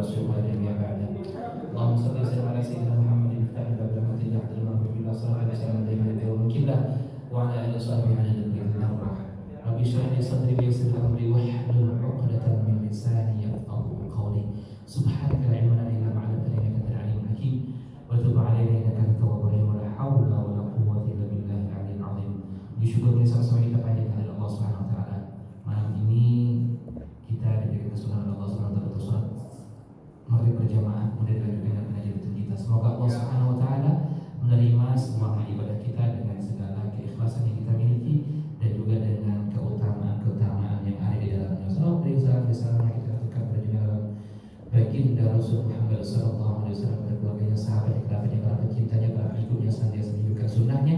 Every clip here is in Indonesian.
رسول الله بعد. اللهم صل وسلم على سيدنا محمد مفتاح باب رحمة الله عبد المغفور بالله صلى الله عليه وسلم دائما يوم الكلة وعلى آله وصحبه على ذكر الله. ربي اشرح لي صدري ويسر لي أمري واحلل عقدة من لساني يفقهوا قولي. سبحانك لا علم لنا إلا ما علمتنا إنك أنت العليم الحكيم وتب علينا إنك أنت التواب الرحيم ولا حول ولا قوة إلا بالله العلي العظيم. Disyukuri sama-sama kita panjatkan kepada Allah Subhanahu wa taala. Malam ini kita diberikan kesunahan Allah Subhanahu wa taala untuk salat maghrib berjamaah, kemudian dilanjutkan dengan pengajian rutin kita. Semoga Allah Subhanahu wa taala menerima semua ibadah kita dengan segala keikhlasan yang kita miliki dan juga dengan keutamaan-keutamaan yang ada di dalamnya. Salawat dan salam yang kita aturkan pada junjungan baginda Rasul Muhammad sallallahu alaihi wasallam, pada keluarganya, sahabatnya, kerabatnya, para pecintanya, para pengikutnya senantiasa menunjukkan sunnahnya.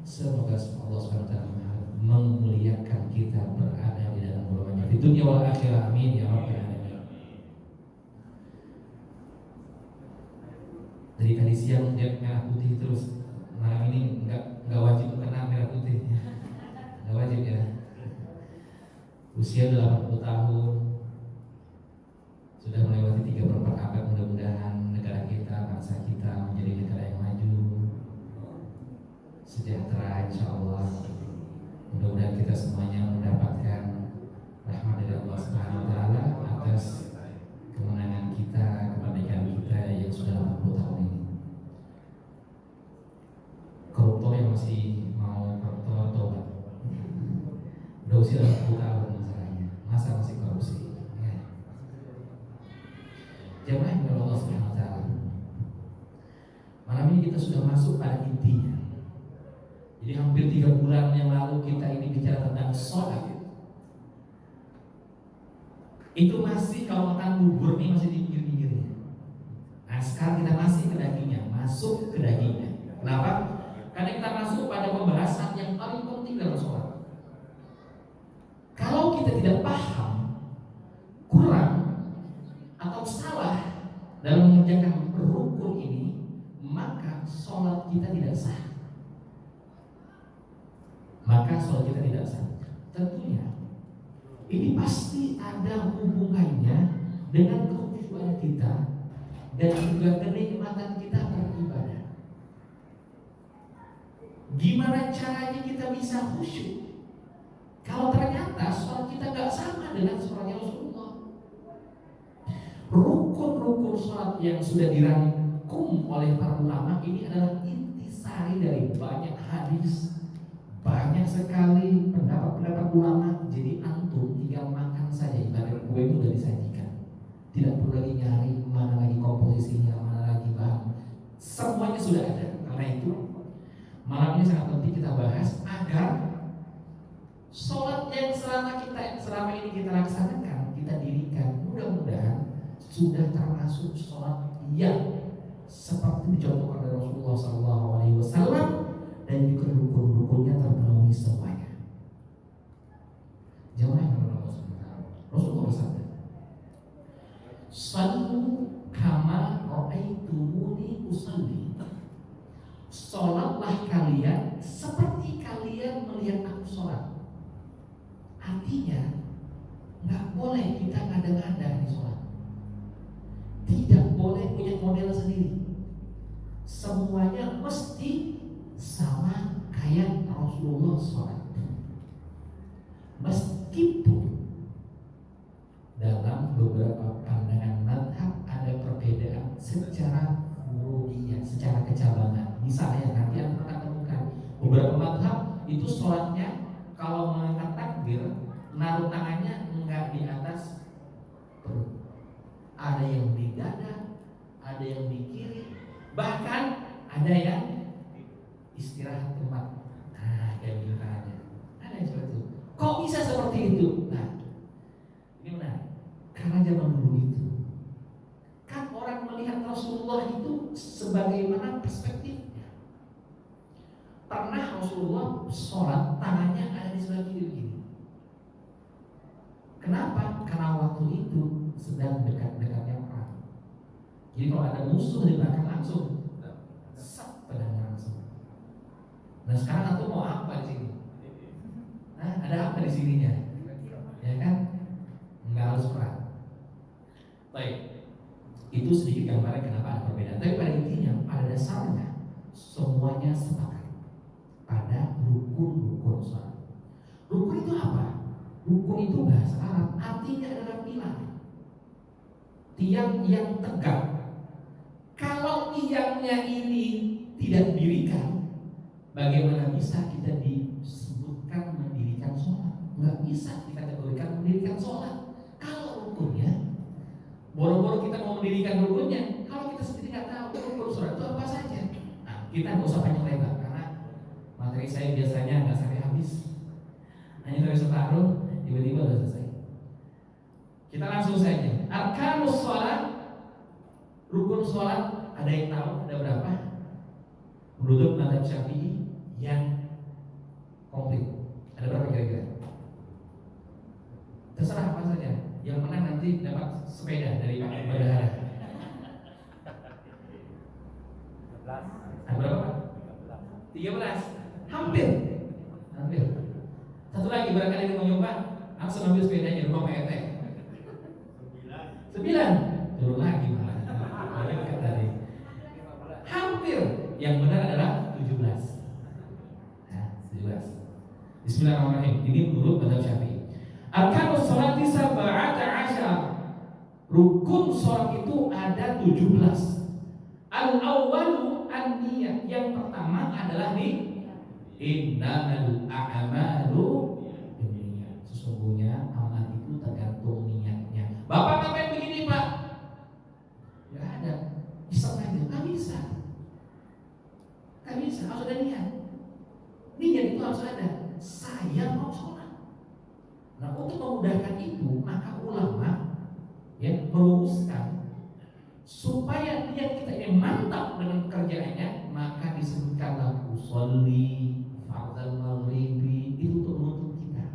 Semoga Allah Subhanahu wa taala memuliakan kita berada di dalam golongannya di dunia wal akhirah. Amin ya rabbal alamin. Dari tadi siang dia merah putih terus. Malam ini enggak wajib kena merah putih. Enggak wajib ya. Usia 80 tahun. Sudah melewati 3/4 abad. Mudah-mudahan negara kita, bangsa kita menjadi negara yang maju, sejahtera insyaallah. Mudah-mudahan kita semuanya mendapatkan rahmat dari Allah Subhanahu wa taala atas kemenangan kita, kemerdekaan kita yang sudah 80 tahun ini. Koruptor yang masih mau koruptor tobat. Udah usia 80 tahun masalahnya. Masa masih korupsi? Ya. Jamaah yang Allah Subhanahu wa taala. Malam ini kita sudah masuk pada intinya. Jadi hampir 3 bulan yang lalu kita ini bicara tentang sholat. Itu masih kalau makan bubur nih masih di pinggir-pinggirnya. Nah sekarang kita masih ke dagingnya, masuk ke dagingnya. Kenapa? Karena kita masuk pada pembahasan yang paling penting dalam sholat. Kalau kita tidak paham, kurang atau salah dalam mengerjakan rukun ini, maka sholat kita tidak sah. Maka sholat kita tidak sah. Tentunya ini pasti ada hubungannya dengan kekhusyuan kita dan juga kenikmatan kita beribadah. Gimana caranya kita bisa khusyuk kalau ternyata sholat kita gak sama dengan sholatnya Rasulullah? Rukun-rukun sholat yang sudah dirangkum oleh para ulama ini adalah intisari dari banyak hadis, banyak sekali pendapat-pendapat ulama. Jadi antum tinggal makan saja, ibarat kue itu sudah disajikan. Tidak perlu lagi nyari mana lagi komposisinya, mana lagi bahan. Semuanya sudah ada. Karena itu malam ini sangat penting kita bahas agar sholat yang selama ini kita laksanakan, kita dirikan, mudah-mudahan sudah termasuk sholat yang seperti dicontohkan oleh Rasulullah SAW dan juga rukun-rukunnya terpenuhi semuanya. Jamaah yang berdoa Rasulullah bersabda, "Shallu kama ra'aitumuni usalli." Salatlah kalian seperti kalian melihat aku salat. Artinya nggak boleh kita ngada-ngada di salat. Tidak boleh punya model sendiri. Semuanya mesti sama kayak Rasulullah SAW. Meskipun dalam beberapa pandangan madhab ada perbedaan secara furu'iyah, secara kecabangan. Misalnya nanti akan temukan beberapa madhab itu sholatnya kalau mengangkat takbir naruh tangannya enggak di atas perut. Ada yang di dada, ada yang di kiri, bahkan ada yang istirahat tempat. Nah, kayak gitu tangannya. Ada yang seperti itu. Kok bisa seperti itu? Nah, ini benar. Karena zaman dulu itu kan orang melihat Rasulullah itu sebagaimana perspektifnya. Pernah Rasulullah sholat tangannya ada di sebelah kiri begini. Kenapa? Karena waktu itu sedang dekat-dekatnya perang. Jadi kalau ada musuh di belakang langsung sap pedangnya langsung. Nah sekarang aku mau apa di sini? Nah ada apa di sininya? Ya kan? Nggak harus perang. Baik. Itu sedikit gambaran kenapa ada perbedaan. Tapi pada intinya, pada dasarnya semuanya sepakat pada rukun-rukun sholat. Rukun itu apa? Rukun itu bahasa Arab artinya adalah pilar, tiang yang tegak. Kalau tiangnya ini tidak didirikan, bagaimana bisa kita disebutkan mendirikan sholat? Nggak bisa dikategorikan mendirikan sholat. Kalau rukunnya, boro-boro kita mau mendirikan rukunnya, kalau kita sendiri nggak tahu rukun sholat itu apa saja, nah, kita nggak usah panjang lebar karena materi saya biasanya nggak sampai habis, hanya sampai separuh, tiba-tiba udah selesai. Kita langsung saja. Arkanus sholat, rukun sholat, ada yang tahu ada berapa? Menurut mazhab Syafi'i yang komplit ada berapa kira-kira? Terserah apa saja. Yang menang nanti dapat sepeda dari Pak Bendahara. Ada berapa? 13. Hampir. Satu lagi barangkali yang mau nyoba, langsung ambil sepedanya rumah Pak RT. 9. Turun lagi malah. Hampir. Yang benar adalah 17. Nah, 17. Bismillahirrahmanirrahim. Ini menurut mazhab Syafi'i. Arkanus sholati sab'ata asyar. Rukun sholat itu ada 17. Al-awwalu an-niyah. Yang pertama adalah innamal a'malu binniyat. Sesungguhnya amal itu tergantung niatnya. Bapak ngapain begini, Pak? Enggak ada. Bisa aja, enggak bisa. Enggak bisa, harus ada niat. Niat itu harus ada. Saya mau sholat. Nah, untuk memudahkan itu, maka ulama merumuskan supaya niat kita ini mantap dengan pekerjaannya, maka disebutkanlah usolli fardal maghribi, itu untuk menuntut kita.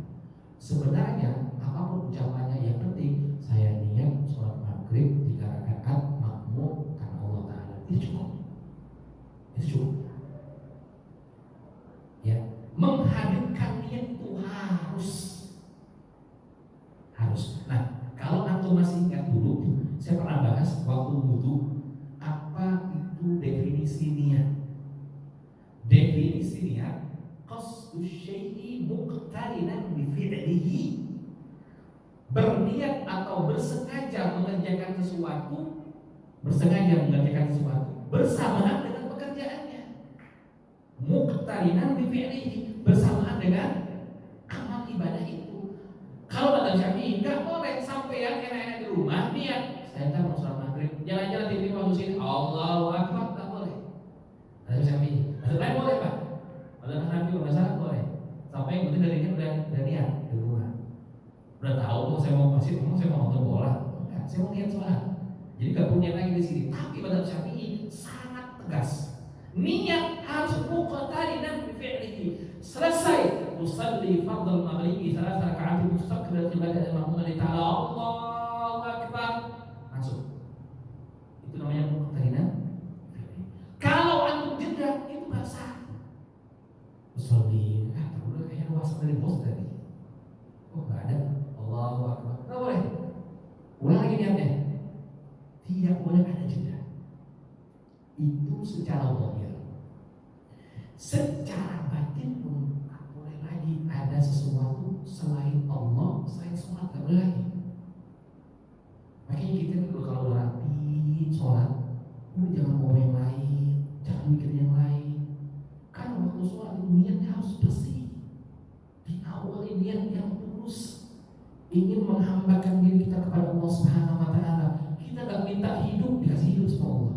Sebenarnya apapun ucapannya, yang penting saya niat sholat maghrib 3 rakaat makmum karena Allah Ta'ala. Itu cukup. Ya, menghadirkan niat itu harus. Nah, kalau antum masih ingat dulu, saya pernah bahas waktu wudu, apa itu definisi niat. Definisi niat, qasdu syai'i muqtarinan bi fi'lihi. Berniat atau bersengaja mengerjakan sesuatu, bersamaan dengan pekerjaannya. Muqtarinan bi fi'lihi, bersamaan dengan amal ibadah itu. Kalau mazhab Syafi'i enggak boleh sampai yang enak-enak di rumah niat saya mau sholat maghrib, jalan-jalan di waktu sini Allahu Akbar, enggak boleh. Mazhab Syafi'i. Mazhab lain boleh, Pak. Mazhab Hanafi masalah boleh. Sampai yang penting dari ini udah niat di rumah. Udah tahu kok saya mau masjid, saya mau nonton bola. Enggak, saya mau niat sholat. Jadi enggak punya lagi di sini. Tapi mazhab Syafi'i sangat tegas. Niat harus muqtarinan bi fi'lihi. Selesai usalli fardal maghribi 3 rakaat mustaqbil ibadah al-mahmum li ta'ala Allahu Akbar, langsung. Itu namanya muqtarinan. Kalau antum jeda itu enggak sah. Usalli, udah kayak WhatsApp dari bos tadi. Oh, enggak ada. Allahu Akbar. Enggak boleh. Ulang lagi niatnya. Tidak boleh ada jeda. Itu secara zahir. Secara batin pun tak boleh lagi ada sesuatu selain Allah, selain sholat, tak boleh lagi. Makanya kita kalau udah rapi sholat, jangan mau yang lain, jangan mikir yang lain. Karena waktu sholat itu niatnya harus bersih. Diawali niat yang tulus, ingin menghambakan diri kita kepada Allah Subhanahu Wa Taala. Kita nggak minta hidup, dikasih hidup sama Allah.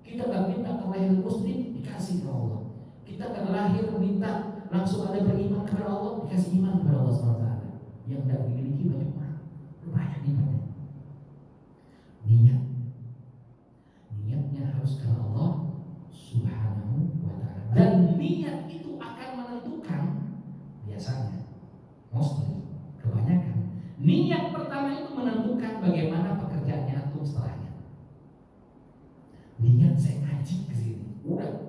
Kita nggak minta kelahiran muslim, dikasih sama Allah. Kita akan lahir minta langsung ada beriman kepada Allah, dikasih iman kepada Allah SWT. Yang tidak dimiliki banyak orang, banyak imannya. Niatnya harus karena Allah Subhanahu wa Ta'ala. Dan niat itu akan menentukan, biasanya mostly, kebanyakan niat pertama itu menentukan bagaimana pekerjaannya antum setelahnya. Niat saya ngaji ke sini, udah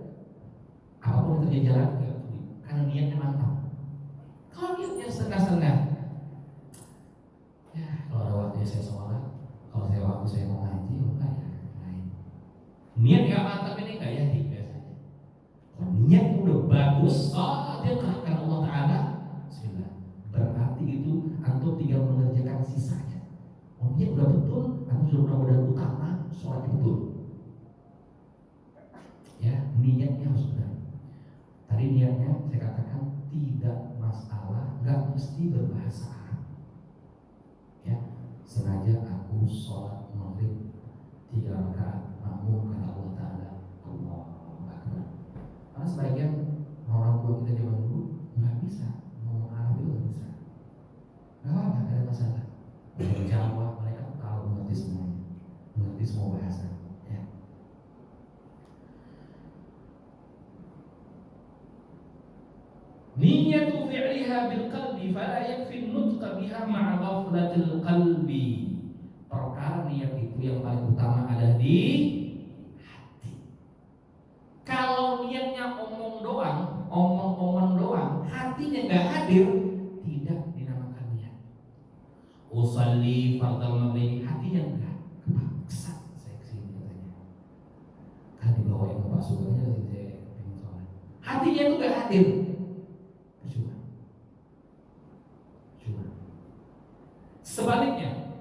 apapun yang terjadi jalan karena niatnya mantap. Kalau niatnya setengah-setengah, ya kalau ada waktunya saya sholat, kalau saya waktu saya mau ngaji, maka ya Niat nggak mantap ini nggak jadi biasanya. Niat udah bagus, dia kerahkan Allah Taala. Bismillah. Berarti itu antum tinggal mengerjakan sisanya. Oh, niat udah betul, antum sudah modal utama, sholatnya betul. Ya, niatnya harus benar. Tadi niatnya saya katakan tidak masalah, nggak mesti berbahasa Arab. Ya, sengaja aku sholat maghrib 3 rakaat makmum kata Allah Taala, Allah Akbar. Karena sebagian orang tua kita zaman dulu nggak bisa ngomong Arab itu nggak bisa. Nggak ada masalah. Orang Jawa mereka tahu mengerti semuanya, mengerti semua bahasa. Ya. Niyatu fi'liha bil qalbi fala yakfi nutqa biha ma'a ghaflatil qalbi. Perkara niat itu yang paling utama ada di hati. Kalau niatnya omong doang, omong-omong doang, hatinya nggak hadir, tidak dinamakan niat. Usalli fardal maghrib, hatinya enggak kepaksa saya kesini katanya. Kan dibawa yang Pak Sugeng aja saya pengen sholat. Hatinya itu nggak hadir. Sebaliknya,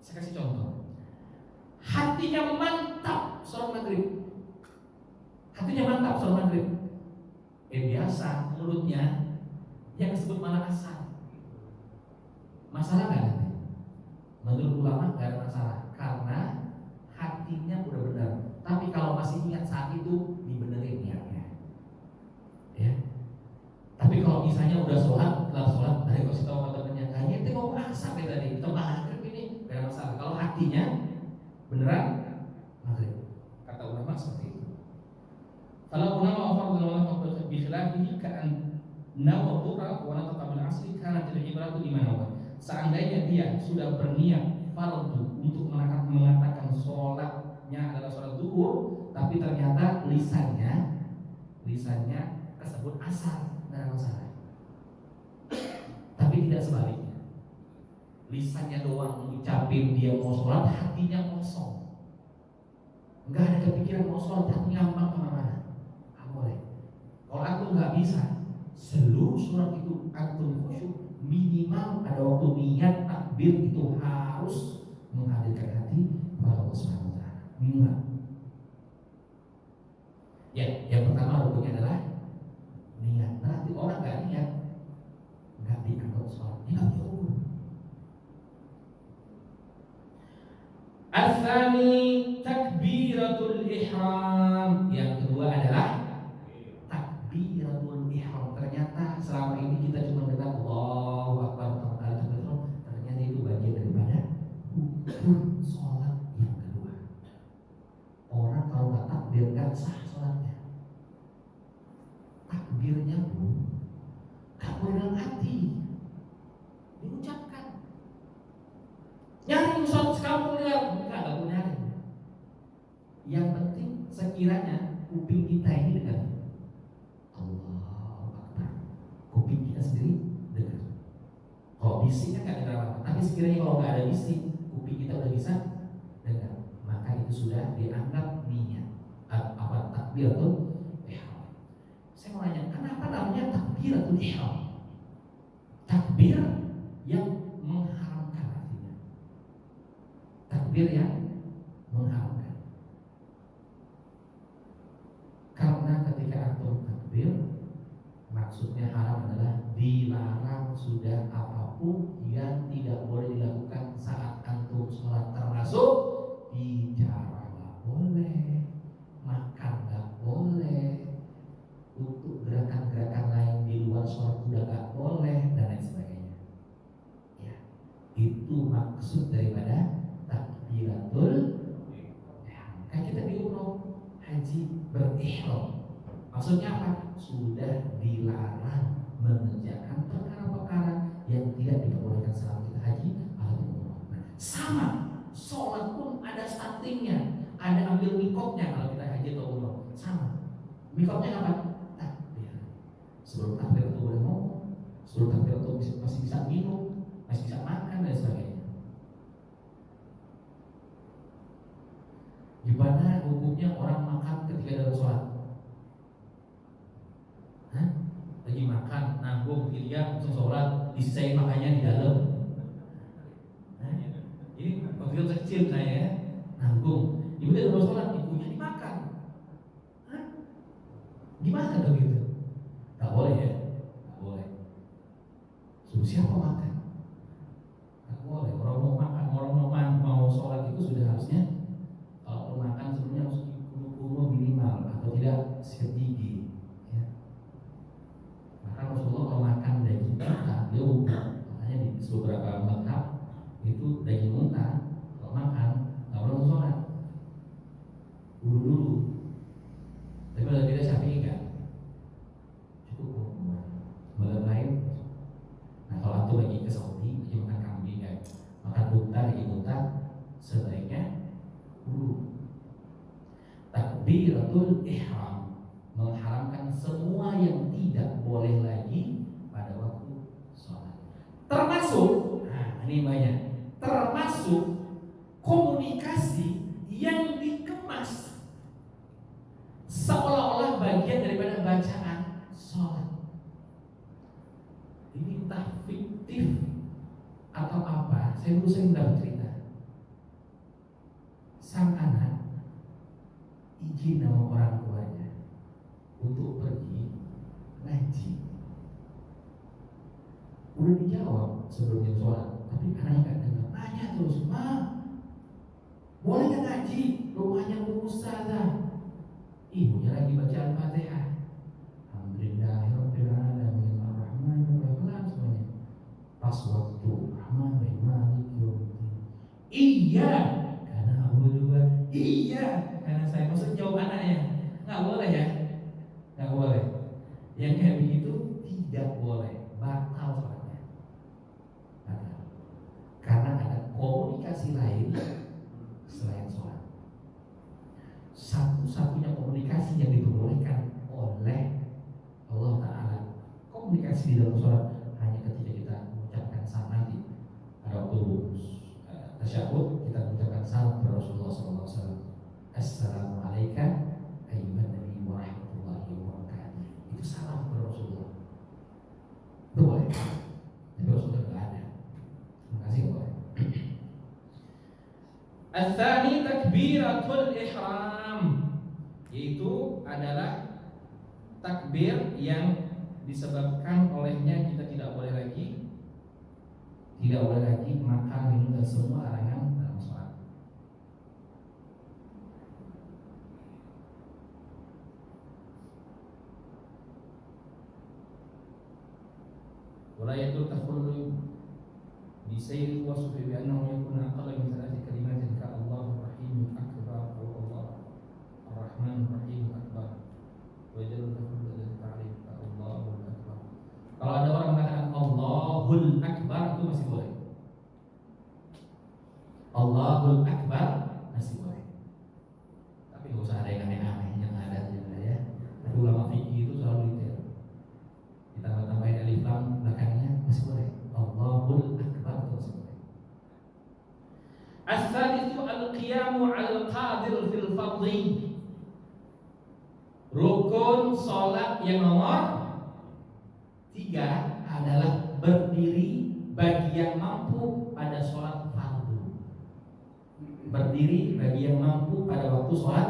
saya kasih contoh. Hatinya mantap sholat maghrib. Hatinya mantap sholat maghrib. Biasa mulutnya yang disebut malah asal. Masalah nggak nanti? Menurut ulama nggak ada masalah karena hatinya udah benar. Tapi kalau masih ingat saat itu dibenerin niatnya. Ya. Tapi kalau misalnya udah sholat, setelah sholat, dari kasih tahu temannya, kayaknya itu mau asal ya tadi, kita maghrib ini gak ada masalah. Kalau hatinya beneran maghrib, kata ulama seperti itu. Kalau ulama fardhu bi khilafihi ka'an nawa dhuhra wa nataqa bil asri kana al-ibratu liman nawa. Seandainya dia sudah berniat fardhu untuk mengatakan sholatnya adalah sholat zuhur, tapi ternyata lisannya tersebut asar. Ada masalah. Tapi tidak sebaliknya. Lisannya doang ngucapin dia mau sholat, hatinya kosong. Enggak ada kepikiran mau sholat, tapi ngambang kemana-mana. Nggak boleh. Kalau antum nggak bisa, seluruh surat itu antum khusyuk, minimal ada waktu niat takbir itu harus menghadirkan hati kepada Allah Subhanahu Wa Taala. Minimal. Ya, yang pertama rukunnya adalah niat. Nanti orang nggak niat, nggak dianggap sholat, dia nggak diukur. Al-thani takbiratul ihram. Yang kedua adalah takbiratul ihram. Ternyata selama ini kita cuma dengar Allahu Akbar pertama kali takbiratul ihram. Ternyata itu bagian daripada rukun sholat yang kedua. Orang kalau nggak takbir nggak sah sholatnya. Takbirnya pun gak boleh dalam hati, diucapkan. Nyari sholat sekampung dia gak boleh nyari. Yang penting sekiranya kuping kita ini dengar Allahu Akbar, kuping kita sendiri dengar. Kalau bisiknya gak dengar apa, tapi sekiranya kalau gak ada bisik, kuping kita udah bisa dengar, maka itu sudah dianggap niat. Apa takbir tuh? Saya mau nanya, kenapa namanya takbiratul ihram? Takbir yang mengharamkan artinya. Takbir yang mengharamkan. Karena ketika antum takbir, maksudnya haram adalah dilarang sudah apapun yang tidak boleh dilakukan saat antum sholat, termasuk bicara nggak boleh, makan nggak boleh, untuk gerakan-gerakan lain di luar sholat sudah gak boleh dan lain sebagainya. Ya, itu maksud daripada takbiratul ihram. Kan kita di umroh haji berihram. Maksudnya apa? Sudah dilarang mengerjakan perkara-perkara yang tidak diperbolehkan selama kita haji atau umroh. Sama, sholat pun ada startingnya, ada ambil mikotnya kalau kita haji atau umroh. Sama, mikotnya apa? Sebelum takbir itu boleh ngomong, sebelum takbir itu masih bisa minum, masih bisa makan dan sebagainya. Gimana hukumnya orang makan ketika dalam sholat? Hah? Lagi makan, nanggung, dia langsung sholat, disisain makannya di dalam. Nah, ini waktu itu kecil saya ya, nanggung. Ibu dia dalam sholat, ibunya dimakan. Hah? Gimana dong gitu? Gak boleh ya? Gak boleh. Suruh siapa makan? Gak boleh. Orang mau makan, mau sholat itu sudah harusnya kalau makan sebenarnya harus kudu minimal atau tidak sikat gigi. Ya. Maka Rasulullah kalau makan daging unta dia wudhu. Makanya di beberapa mazhab itu daging unta kalau makan nggak perlu sholat, wudhu dulu. Tapi kalau tidak Syafi'i kan cukup mazhab lain. Nah kalau antum lagi ke Saudi lagi makan kambing kan, makan unta daging unta sebaiknya wudhu. Takbiratul ihram mengharamkan semua yang tidak boleh lagi pada waktu sholat. Termasuk, nah ini banyak, termasuk komunikasi yang dikemas seolah-olah bagian daripada bacaan sholat. Ini entah fiktif atau apa. Saya dulu sering dapat cerita. Sang anak izin sama orang tuanya untuk pergi ngaji. Udah dijawab sebelumnya sholat, tapi anaknya nggak dengar. Nanya terus, ma, boleh nggak ngaji? Rumahnya ustazah. Ibunya lagi baca Al-Fatihah. Alhamdulillahirobbilalamin arrahmanirrahim semuanya. Pas waktu Rahmanir Malik Yaumiddin. Iya, karena aku juga. Iya, karena saya maksud jawab anaknya. Nggak boleh ya, nggak boleh. Yang kayak begitu tidak boleh, batal sholatnya. Batal. Karena ada komunikasi lain selain sholat. Satu-satunya komunikasi yang diperbolehkan oleh Allah Ta'ala, komunikasi di dalam sholat hanya ketika kita mengucapkan salam nanti. Ada waktu tasyahud kita mengucapkan salam kepada Rasulullah SAW. Assalamualaikum ayyuhan nabi wa rahmatullahi wa barakatuh. Itu salam kepada Rasulullah. Itu boleh. Tapi Rasulullah tidak ada. Terima kasih boleh. Al-thani takbiratul ihram, yaitu adalah takbir yang disebabkan olehnya kita tidak boleh lagi makan, minum dan semua larangan dalam sholat. Walayatul takhullu bisayri wasfi bi annahu yakuna aqalla min thalathi kalimatin ka Allahu Rahim akbar wa Allah Ar-Rahman Rahim akbar wa jalul takhullu dan ta'rif ka Allahu akbar. Kalau ada orang mengatakan Allahul akbar itu masih boleh. Allahul akbar masih boleh. Tapi nggak usah ada yang aneh-aneh yang ada aja ya. Tapi ulama fikih itu selalu detail. Ditambah-tambahin alif lam belakangnya masih boleh. Allahul akbar itu masih boleh. As-salisu al-qiyamu al-qadir fil fardhi. Rukun salat yang nomor 3 adalah berdiri bagi yang mampu pada salat fardu. Berdiri bagi yang mampu pada waktu sholat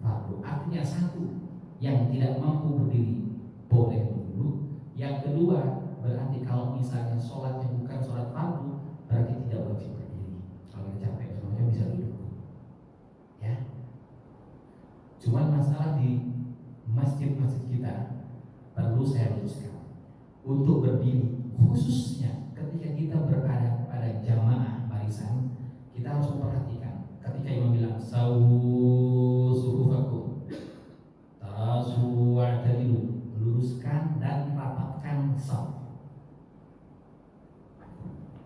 fardu. Artinya satu, yang tidak mampu berdiri boleh duduk. Yang kedua, berarti kalau misalnya sholatnya bukan sholat fardu, berarti tidak wajib berdiri. Kalau kita capek semuanya bisa duduk. Ya. Cuman masalah di masjid-masjid kita perlu saya luruskan. Untuk berdiri, khususnya ketika kita berada pada jamaah barisan, kita harus memperhatikan ketika imam bilang sawu sufufakum tarasu wa'tadilu, luruskan dan rapatkan shaf.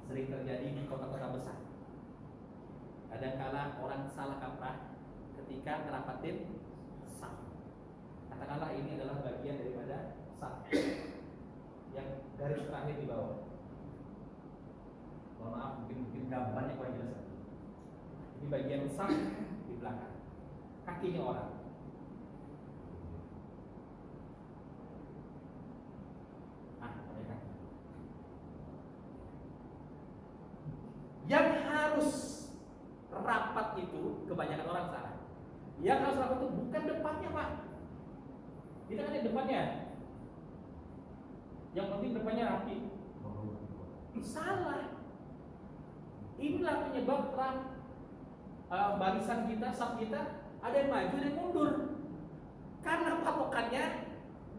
Sering terjadi di kota-kota besar. Kadang-kala orang salah kaprah ketika ngerapatin shaf. Katakanlah ini adalah bagian daripada shaf yang garis terakhir di bawah. Mohon maaf, mungkin gambarnya kurang jelas. Ini bagian saf di belakang, kakinya orang. Mereka. Yang harus rapat itu kebanyakan orang salah. Yang harus rapat itu bukan depannya, Pak. Kita kan yang depannya. Yang penting depannya rapi. Salah. Inilah penyebab barisan kita, saf kita ada yang maju, ada yang mundur. Karena patokannya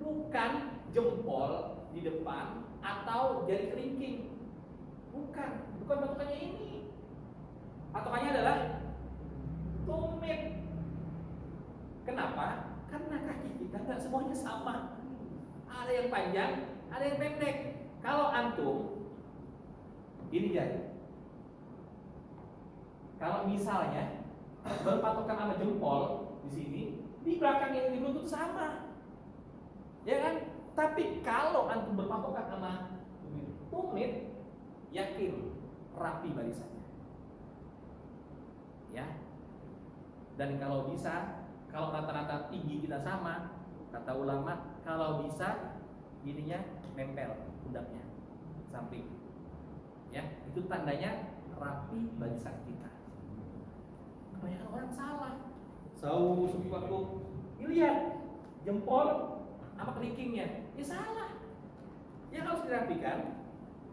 bukan jempol di depan atau jari kelingking. Bukan patokannya ini. Patokannya adalah tumit. Kenapa? Karena kaki kita nggak semuanya sama. Ada yang panjang, ada yang pendek. Kalau antum ini jadi. Kalau misalnya berpatokan sama jempol di sini, di belakang yang di lutut sama, ya kan? Tapi kalau antum berpatokan sama tumit, yakin rapi barisannya, ya. Dan kalau bisa, kalau rata-rata tinggi kita sama, kata ulama, kalau bisa ininya nempel pundaknya samping, ya. Itu tandanya rapi barisan kita. Kebanyakan orang salah. Waktu lihat jempol sama kelingkingnya, ya salah. Yang harus dirapikan,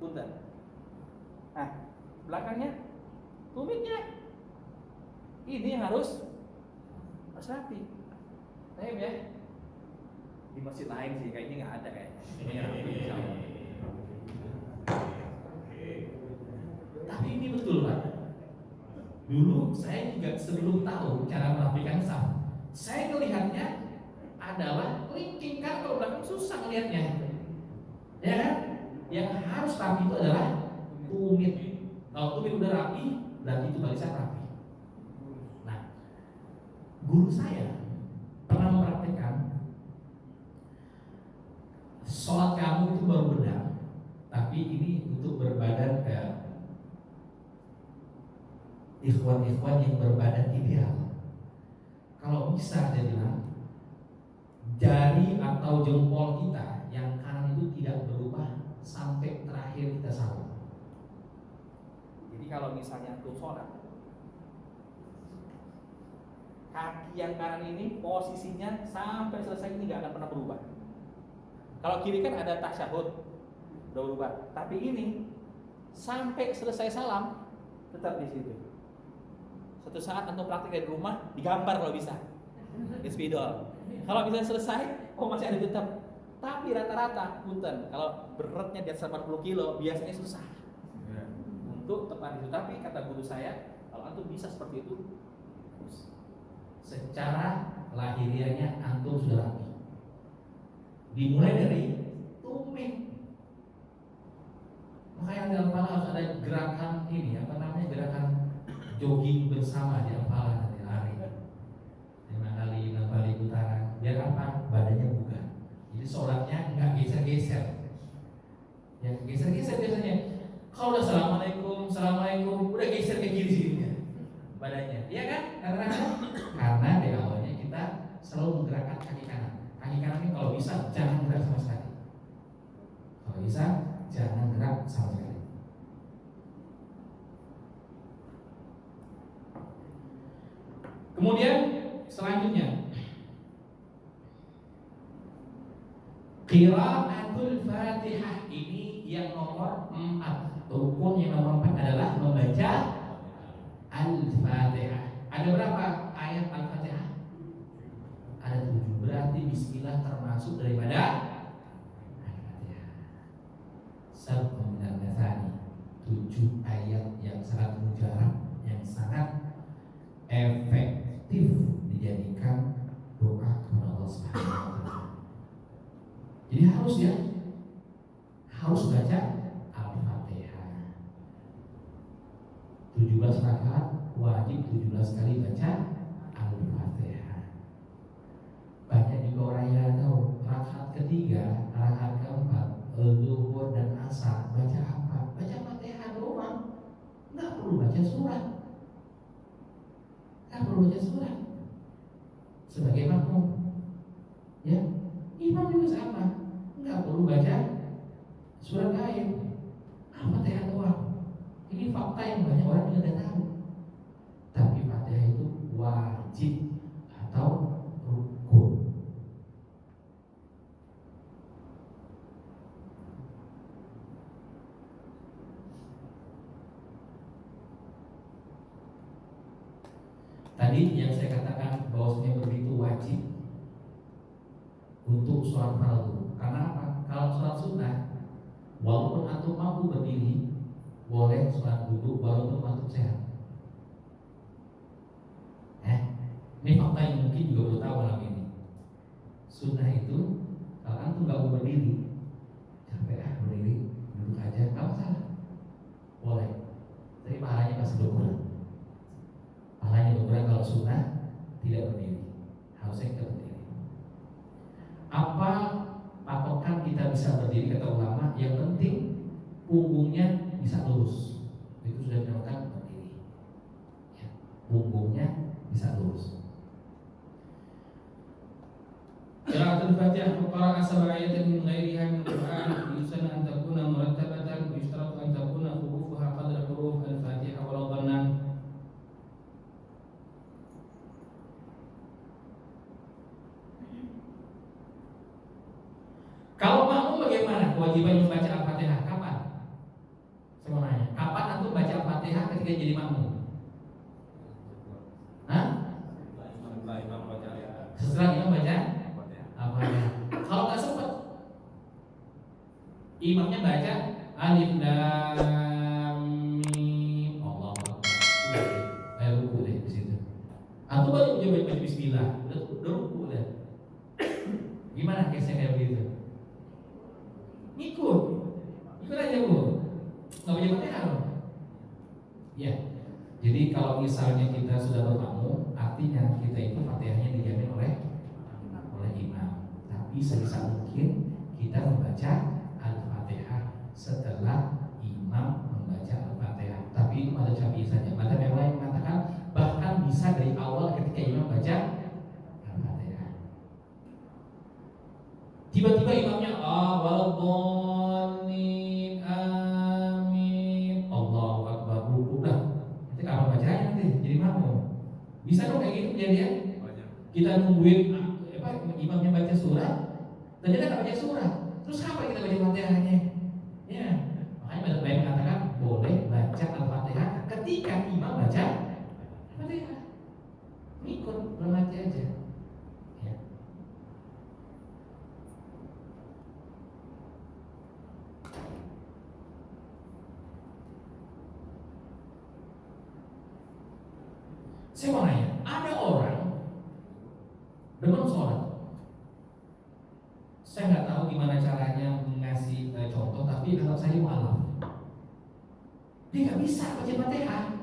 punten. Belakangnya, tumitnya. Ini harus rapi. Paham ya? Di masjid lain sih kayaknya nggak ada kayaknya. Ini rapi, insyaallah. Tapi ini betul, Pak. Dulu saya juga sebelum tahu cara merapikan saf, saya melihatnya adalah kelingking, kan kalau belakang susah melihatnya, ya kan? Yang harus rapi itu adalah tumit. Kalau tumit udah rapi, berarti itu barisan rapi. Nah, guru saya pernah mempraktekkan sholat kamu itu baru benar, tapi ini untuk berbadan ikhwan-ikhwan yang berbadan ideal. Kalau bisa dia bilang, jari atau jempol kita yang kanan itu tidak berubah sampai terakhir kita salam. Jadi kalau misalnya tuh sholat, kaki yang kanan ini posisinya sampai selesai ini nggak akan pernah berubah. Kalau kiri kan ada tasyahud, udah berubah. Tapi ini sampai selesai salam tetap di situ. Suatu saat antum praktik dari rumah, digambar kalau bisa, di spidol. Kalau bisa selesai, masih ada tetap. Tapi rata-rata, punten, kalau beratnya di atas 80 kilo, biasanya susah untuk tepat itu. Tapi kata guru saya, kalau antum bisa seperti itu, secara lahiriahnya antum sudah rapi. Dimulai dari tumit. Makanya dalam kepala harus ada gerakan ini, gerakan jogging bersama di Al-Falah nanti lari 5 kali 6 kali putaran, biar apa? Badannya bugar. Jadi sholatnya nggak geser-geser. Ya geser-geser biasanya. Kalau udah assalamualaikum, udah geser ke kiri sini badannya, iya kan? Karena di awalnya kita selalu menggerakkan kaki kanan. Kaki kanan ini kalau bisa jangan gerak sama sekali. Kalau bisa jangan gerak sama sekali. Kemudian selanjutnya qiraatul Fatihah, ini yang nomor 4. Rukun yang nomor 4 adalah membaca Al-Fatihah. Ada berapa ayat Al-Fatihah? Ada 7. Berarti bismillah termasuk daripada Al-Fatihah. Sab'un minal mathani, 7 ayat yang sangat mujarab, yang sangat efektif dijadikan doa kepada Allah Subhanahu wa taala. Jadi harus baca Al-Fatihah. 17 rakaat wajib 17 kali baca Al-Fatihah. Banyak juga orang yang tahu rakaat ketiga, rakaat keempat, zuhur dan asar baca apa? Baca Fatihah doang, nggak perlu baca surat. perlu baca surat sebagai makmum. Ya, imam juga sama, nggak perlu baca surat lain. Al-Fatihah doang. Ini fakta yang banyak orang juga tidak tahu. Tapi Fatihah itu wajib atau rukun. Tadi yang saya katakan bahwasanya begitu wajib untuk sholat fardu. Karena apa? Kalau sholat sunnah, walaupun antum mampu berdiri, boleh sholat duduk walaupun antum sehat. Ini fakta yang mungkin juga belum tahu malam ini. Sunnah itu kalau antum nggak mau berdiri, capek berdiri, duduk aja, nggak masalah, boleh. Tapi pahalanya pasti berkurang. Pahalanya berkurang kalau sunnah tidak berdiri. Harusnya kita berdiri. Apa patokan kita bisa berdiri kata ulama? Yang penting punggungnya bisa lurus. Itu sudah dinamakan berdiri. Ya, punggungnya bisa lurus. Qiraatul Fatihah qara'a sab'a ayatin min ghairiha min al-Qur'an yusanna an takuna murattabatan wa yushtaratu an takuna hurufuha qadra huruf al-Fatihah walau dhannan. Kalau makmum bagaimana kewajiban membaca Al-Fatihah? Kapan? Saya mau nanya, kapan antum baca Al-Fatihah ketika jadi makmum? Hah? Setelah imam baca Al-Fatihah. Kalau nggak sempat, imamnya baca Alif Lam Mim, Allahu Akbar. Ayo ruku deh di situ. Antum baru baca Bismillah, udah ruku deh. Gimana case-nya kayak begitu? Ikut aja bu, nggak punya Fatihah loh. Ya, jadi kalau misalnya kita sudah bermakmum, artinya kita itu Fatihahnya dijamin oleh imam. Tapi sebisa mungkin kita membaca Al-Fatihah setelah imam membaca Al-Fatihah. Tapi itu ada Syafi'i saja. Madzhab yang lain mengatakan bahkan bisa dari awal ketika imam baca Al-Fatihah. Tiba-tiba imamnya waladhdallin amin Allahu Akbar ruku dah. Itu kapan bacanya nanti jadi makmum? Bisa dong kayak gitu kejadian? Kita nungguin imamnya baca surat, ternyata nggak baca surat. Terus kapan kita baca Fatihahnya? Ya, makanya banyak yang mengatakan boleh baca Al-Fatihah ketika imam baca Fatihah. Ikut bermati aja. Ya. Saya mau nanya, ada orang demen sholat. Saya nggak tahu gimana caranya mengasih contoh, tapi kalau saya mualaf, dia nggak bisa baca Fatihah.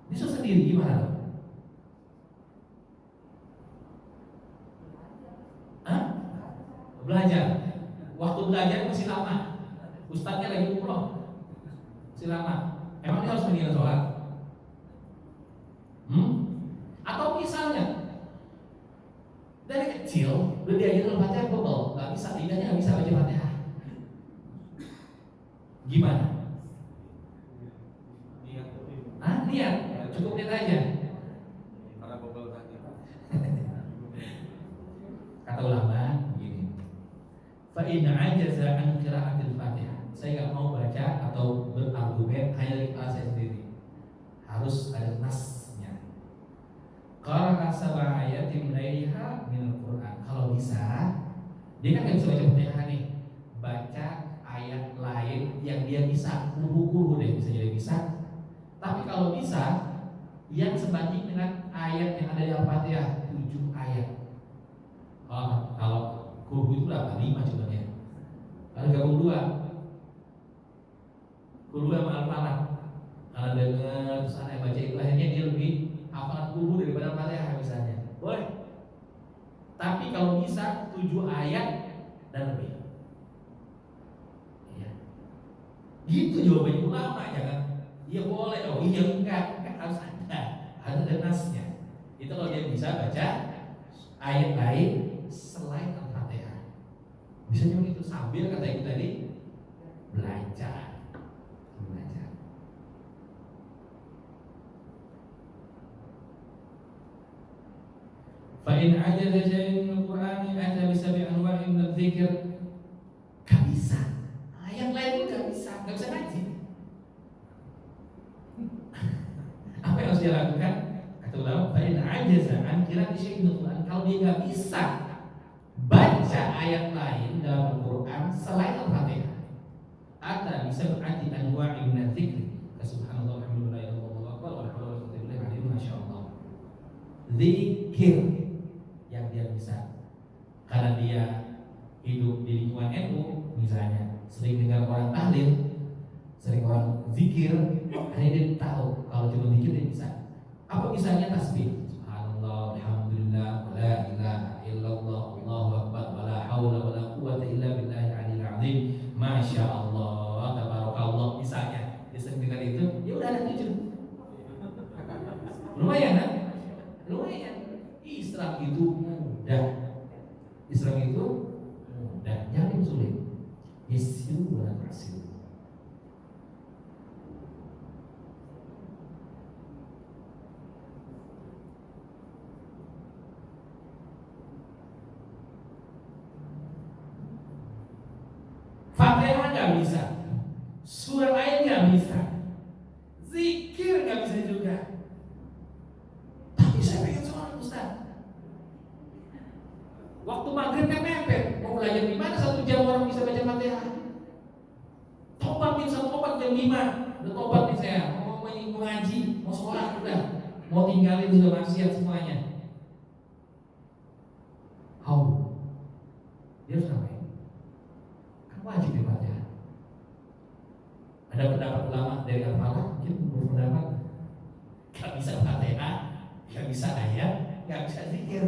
Dia susah sendiri gimana? Hah? Belajar. Waktu belajar masih lama. Ustadznya lagi umroh, masih lama. Emang dia harus meninggal sholat? Atau misalnya dari kecil udah diajarin Fatihah bebel, nggak bisa, lidahnya nggak bisa baca Fatihah. Gimana? Niat, cukup niat aja. Kata ulama begini, fa in ajaza an qira'atil Fatihah. Saya nggak mau baca atau berargumen hanya dari kepala saya sendiri. Harus ada nasnya. Qara'a sab'a ayatin ghairiha min al-Qur'an. Kalau bisa, dia kan nggak bisa baca Fatihah nih. Baca ayat lain yang dia bisa, kuhu deh bisa jadi bisa. Tapi kalau bisa, yang sebanding dengan ayat yang ada di Al-Fatihah 7 ayat. Kalau kuhu itu berapa? 5 contohnya. Lalu gabung 2. Kuhu sama Al-Falaq. Karena dengar terus anak baca itu akhirnya dia lebih hafalan kuhu daripada Al-Fatihah misalnya. Boleh. Tapi kalau bisa 7 ayat dan lebih. Ya. Gitu jawabannya ulama, jangan iya boleh, oh iya enggak, harus ada ada nasnya. Itu kalau dia bisa baca ayat lain selain Al-Fatihah. Bisa juga itu sambil kata ibu tadi belajar. Fa'in ajaza syai'un min al-Qur'ani ata bi sab'i anwa'in min dzikr. Gak bisa. Yang lain pun gak bisa ngaji. Apa yang harus dia lakukan? Kata ulama, fa'in ajaza an qira'ati syai'in min al-Qur'an. Kalau dia gak bisa baca ayat lain dalam Al-Qur'an selain Al-Fatihah, ata bi sab'i anwa'in min dzikr. Subhanallah walhamdulillah wallahu akbar wa la haula wa la quwwata illa billah masyaallah. Zikir yang dia bisa, karena dia hidup di lingkungan NU misalnya, sering dengar orang tahlil, sering orang zikir, akhirnya dia tahu kalau cuma zikir dia bisa. Apa misalnya tasbih? Subhanallah, alhamdulillah, wa la ilaha illallah, Allahu akbar, wa la haula wa la quwwata illa billahil aliyil azim, masya Allah, tabarakallah. Misalnya dia sering dengar itu, ya udah ada 7. Lumayan kan? Lumayan. Islam itu mudah. Islam itu mudah, jangan sulit. Yasiru wa la tu'siru. Fatihah nggak bisa, surah lain nggak bisa, zikir nggak bisa juga. Tapi saya pengen sholat Ustaz. Waktu maghrib kan mepet, mau belajar di mana 1 jam orang bisa baca Fatihah? Tobat nih, tobat jam 5, udah tobat nih saya, mau ngaji, mau sholat udah, mau tinggalin sudah maksiat semuanya. How? Dia harus ngapain? Kan wajib di Fatihah. Ada pendapat ulama dari Al-Falah, mungkin berpendapat gak bisa Fatihah, gak bisa ayat, gak bisa zikir.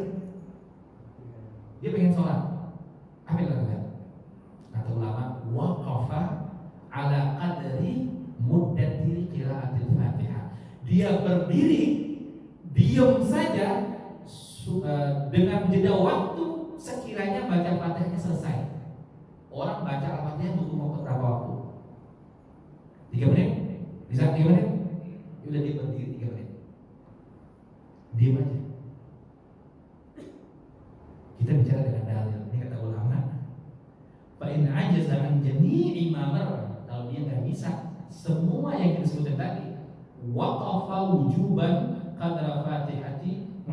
Dia pengen sholat, apa yang dilakukan? Kata ulama, waqafa ala qadri muddatil qiraatil Fatihah. Dia berdiri, diam saja dengan jeda waktu sekiranya baca Fatihahnya selesai. Orang baca Al-Fatihah butuh waktu berapa waktu? 3 menit? Bisa 3 menit? Udah dia berdiri 3 menit. Diam aja. Kita bicara dengan dalil. Ini kata ulama, fa in ajaza an jami'i ma marra, kalau dia nggak bisa semua yang kita sebutkan tadi, waqafa wujuban qadra fatihati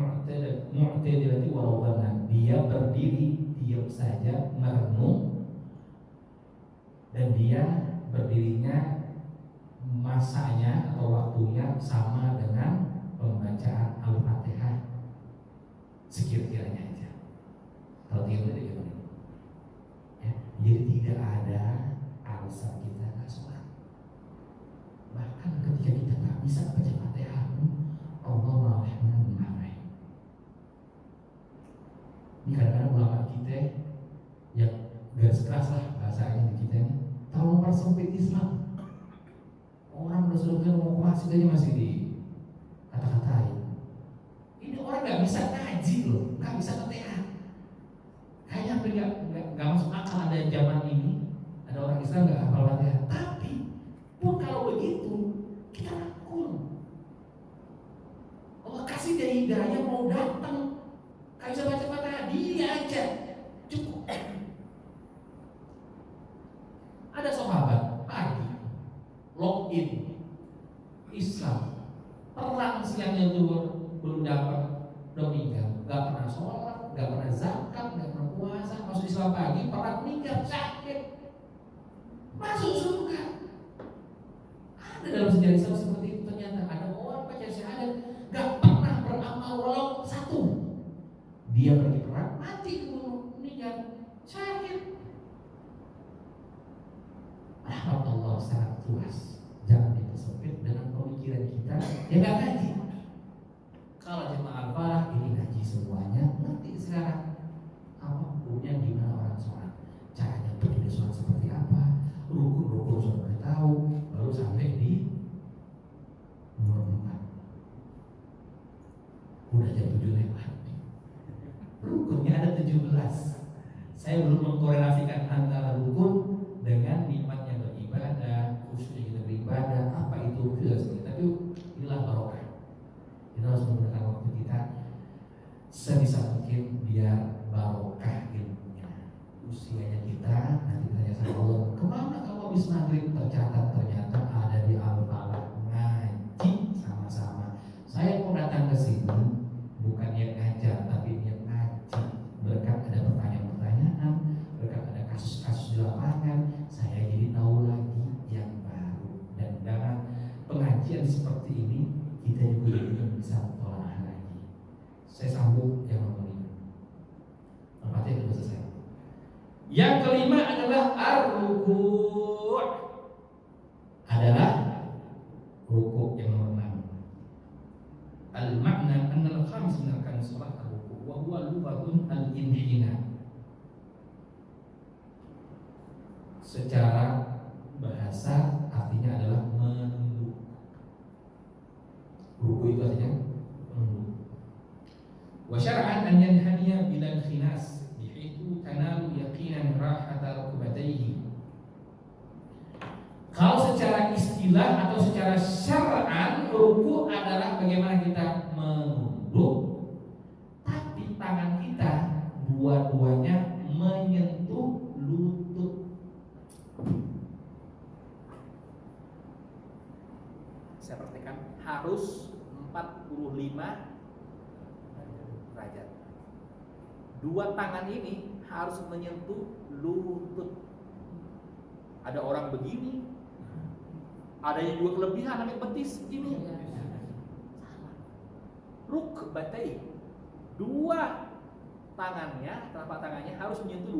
mu'tadilati walau dhanna, dia berdiri diam saja merenung, dan dia berdirinya masanya atau waktunya sama dengan pembacaan Al-Fatihah sekira-kiranya aja. Kalau 3 menit 3 menit. Ya, jadi tidak ada alasan kita nggak sholat. Bahkan ketika kita nggak bisa baca Fatihah, Allah Rahman Rahim. Ini kadang-kadang ulama kita yang garis keras lah bahasanya di kita ini, tolong persempit Islam. Orang udah sudah mau kuasa aja masih di kata-katain. Ini orang nggak bisa ngaji loh, nggak bisa Fatihah. Kayaknya nggak masuk akal ada zaman ini ada orang Islam nggak hafal Fatihah. Tapi pun kalau begitu kita rangkul. Allah kasih dia hidayah mau datang, nggak bisa baca Fatihah, dia aja cukup. Ada sahabat pagi login Islam, perang siangnya zuhur belum dapat, udah meninggal, nggak pernah sholat, nggak pernah zakat, nggak pernah puasa, masuk Islam pagi, perang meninggal, sakit, masuk surga. Ada dalam sejarah Islam seperti itu. Ternyata ada orang baca syahadat nggak pernah beramal walau 1, dia pergi perang, mati, meninggal, sakit. Rahmat Allah sangat luas, jangan dipersempit dengan pemikiran kita yang nggak ngaji. Kalau jemaah Al-Falah ini ngaji semuanya, ngerti sekarang apa hukumnya, gimana orang sholat, caranya berdiri sholat seperti apa, rukun sholat tahu, baru sampai di nomor 4. Udah jam 7 lewat. Rukunnya ada 17. Saya belum mengkorelasikan antara rukun dengan nikmatnya beribadah, khusyuknya kita beribadah, apa itu jelas. Tapi inilah barokah. Kita harus menggunakan waktu kita sebisa mungkin biar barokah ilmunya. Usianya kita nanti tanya sama Allah, kemana kamu habis maghrib? Ternyata ada di Al-Falah ngaji sama-sama. Saya mau datang ke sini bukan niat ngajar, tapi niat ngaji. Berkat ada pertanyaan-pertanyaan, berkat ada kasus-kasus di lapangan, saya jadi tahu lagi yang baru. Dan dengan pengajian seperti ini, kita juga jadi bisa tolak lagi. Saya sambung yang nomor 5. Al-Fatihah sudah selesai. Yang kelima adalah ar-ruku'. Adalah ruku' yang nomor 6. Al-makna anna al-khamis min arkan shalah ar-ruku' wa huwa lughatun al-inhina. Secara bahasa artinya adalah menunduk. Ruku' itu artinya menunduk. Wa syar'an an yanhaniya bilal khinas bihitu tanalu yaqinan rahata rukbatayhi. Kalau secara istilah atau secara syar'an, ruku adalah bagaimana kita menunduk, tapi tangan kita dua-duanya menyentuh lutut. Saya praktekkan harus 45 derajat. Dua tangan ini harus menyentuh lutut. Ada orang begini, ada yang juga kelebihan namanya betis begini. Salah. Rukbatai. Dua tangannya, telapak tangannya harus menyentuh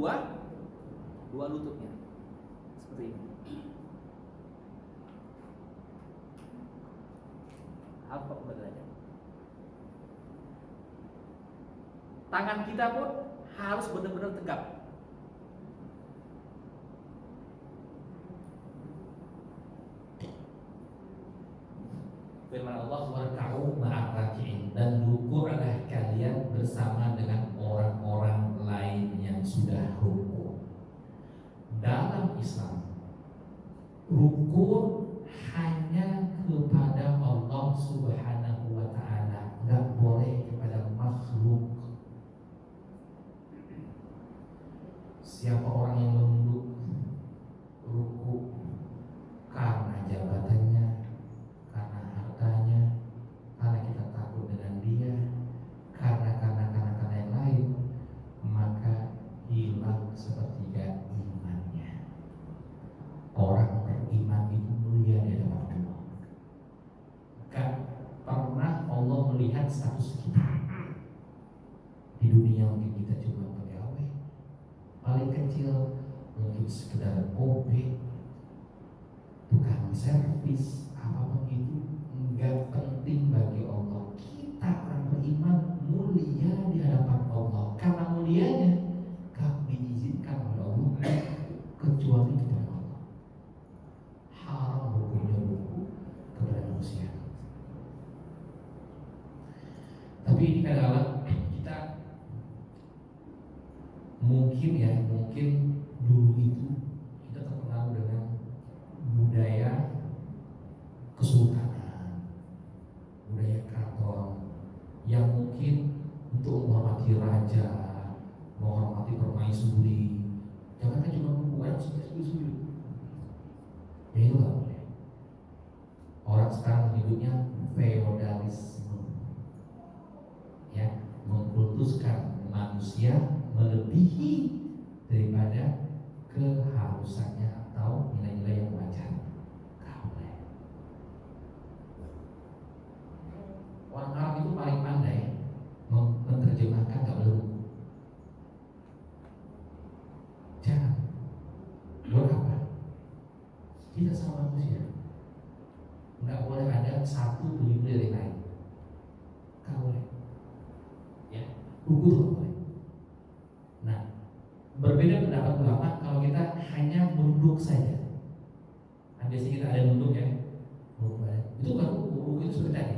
dua lututnya. Seperti ini. Harus 45 derajat. Tangan kita pun harus benar-benar tegap. Firman Allah, warka'u ma'ar raki'in, dan ruku'lah kalian bersama dengan orang-orang lain yang sudah ruku'. Dalam Islam, ruku' hanya kepada Allah Subhanahu wa ta'ala, enggak boleh kepada makhluk. Siapa orang yang menunduk ruku' karena jabatannya, karena hartanya, karena kita takut dengan dia, karena yang lain, maka hilang sepertiga imannya. Orang beriman itu mulia di hadapan Allah. Gak pernah Allah melihat status kita. Di dunia mungkin kita cuma pegawai, paling kecil mungkin sekedar OB, tukang servis, apapun itu enggak penting bagi Allah. Kita orang beriman mulia di hadapan Allah. Karena mulianya gak diizinkan oleh Allah kecuali kepada Allah. Haram hukumnya ruku kepada manusia. Tapi ini kadang-kadang kita mungkin dulu itu kita terpengaruh dengan budaya kesultanan, budaya keraton, yang mungkin untuk menghormati raja, menghormati permaisuri, jangan kan cuma membuat sujud-sujud. Ya itu nggak boleh. Orang sekarang menyebutnya feodalisme, ya, mengkultuskan manusia melebihi daripada keharusannya atau nilai-nilai yang wajar. Nggak boleh. Orang Arab itu paling pandai menerjemahkan gak boleh ruku. Jangan. Buat apa? Kita sama manusia. Nggak boleh ada satu lebih mulia dari lain. Nggak boleh. Ya, ruku itu nggak boleh. Nah, berbeda pendapat ulama kalau kita hanya menunduk saja. Nah, biasanya kita ada nunduk ya, nunduk badan. Itu kan ruku itu seperti tadi.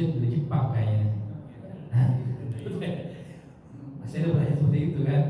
Muslim dari Jepang kayaknya. Hah? Masih ada banyak seperti itu kan?